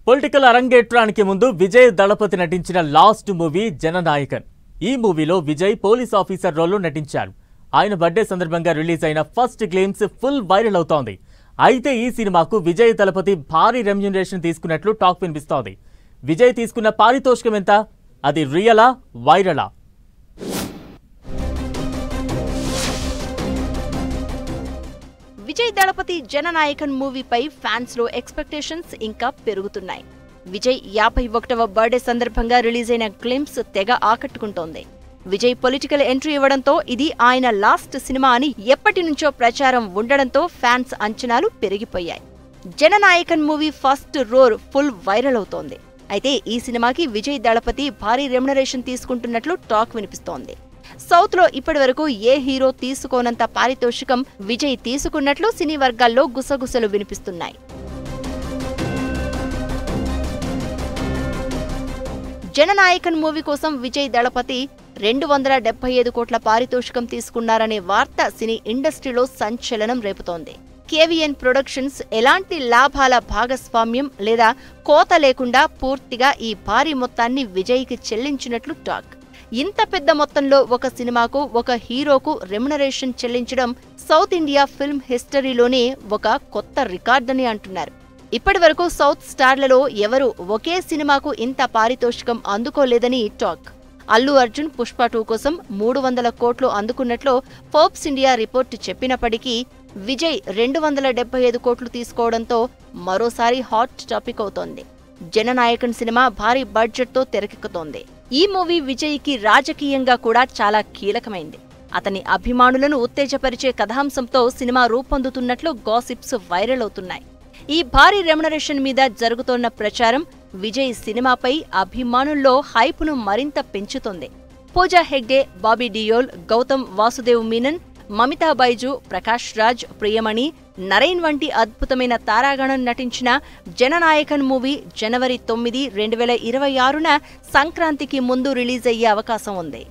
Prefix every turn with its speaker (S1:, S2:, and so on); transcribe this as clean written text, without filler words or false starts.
S1: Political అరంగేట్రానికి ముందు విజయ్ దళపతి నటించిన last movie Jana Nayagan. ఈ మూవీలో విజయ్ పోలీస్ ఆఫీసర్ రోల్లో నటించారు. ఆయన బర్త్డే సందర్భంగా రిలీజ్ అయిన ఫస్ట్ గ్లింప్స్ ఫుల్ వైరల్ అవుతోంది. అయితే ఈ సినిమాకు విజయ్ దళపతి భారీ రెమ్యూనరేషన్ తీసుకున్నట్లు టాక్ వినిపిస్తోంది. విజయ్ తీసుకున్న పారితోషికం ఎంత? అది రియలా, వైరలా?
S2: విజయ్ దళపతి జననాయకన్ మూవీపై ఫ్యాన్స్ లో ఎక్స్పెక్టేషన్స్ ఇంకా పెరుగుతున్నాయి. విజయ్ 51వ బర్త్డే సందర్భంగా రిలీజ్ అయిన గ్లింప్స్ తెగ ఆకట్టుకుంటోంది. విజయ్ పొలిటికల్ ఎంట్రీ ఇవ్వడంతో ఇది ఆయన లాస్ట్ సినిమా అని ఎప్పటి నుంచో ప్రచారం ఉండడంతో ఫ్యాన్స్ అంచనాలు పెరిగిపోయాయి. Jananayagan movie first roar full viral అవుతోంది. అయితే ఈ సినిమాకి విజయ్ దళపతి భారీ రెమ్యునరేషన్ తీసుకుంటున్నట్లు టాక్ వినిపిస్తోంది. సౌత్ లో ఇప్పటివరకు ఏ హీరో తీసుకోనంత పారితోషికం విజయ్ తీసుకున్నట్లు సినీ వర్గాల్లో గుసగుసలు వినిపిస్తున్నాయి. జననాయకన్ మూవీ కోసం విజయ్ దళపతి 275 కోట్ల పారితోషికం తీసుకున్నారనే వార్త సినీ ఇండస్ట్రీలో సంచలనం రేపుతోంది. కేవీఎన్ ప్రొడక్షన్స్ ఎలాంటి లాభాల భాగస్వామ్యం లేదా కోత లేకుండా పూర్తిగా ఈ భారీ మొత్తాన్ని విజయ్కి చెల్లించినట్లు టాక్. ఇంత పెద్ద మొత్తంలో ఒక సినిమాకు ఒక హీరోకు రెమ్యునరేషన్ చెల్లించడం సౌత్ ఇండియా ఫిల్మ్ హిస్టరీలోనే ఒక కొత్త రికార్డని అంటున్నారు. ఇప్పటివరకు సౌత్ స్టార్లలో ఎవరూ ఒకే సినిమాకు ఇంత పారితోషికం అందుకోలేదని టాక్. అల్లు అర్జున్ పుష్ప 2 కోసం 300 కోట్లు అందుకున్నట్లు ఫోర్బ్స్ ఇండియా రిపోర్టు చెప్పినప్పటికీ విజయ్ 275 కోట్లు తీసుకోవడంతో మరోసారి హాట్ టాపిక్ అవుతోంది. జననాయకన్ సినిమా భారీ బడ్జెట్తో తెరకెక్కుతోంది. ఈ మూవీ విజయ్కి రాజకీయంగా కూడా చాలా కీలకమైంది. అతని అభిమానులను ఉత్తేజపరిచే కథాంశంతో సినిమా రూపొందుతున్నట్లు గాసిప్స్ వైరల్ అవుతున్నాయి. ఈ భారీ రెమ్యునరేషన్ మీద జరుగుతోన్న ప్రచారం విజయ్ సినిమాపై అభిమానుల్లో హైప్ను మరింత పెంచుతోంది. పూజా హెగ్డే, బాబీ డియోల్, గౌతమ్ వాసుదేవ్ మీనన్, మమితా బైజు, ప్రకాష్ రాజ్, ప్రియమణి, నరైన్ వంటి అద్భుతమైన తారాగణం నటించిన జననాయకన్ మూవీ జనవరి 9, 2026న సంక్రాంతికి ముందు రిలీజ్ అయ్యే అవకాశం ఉంది.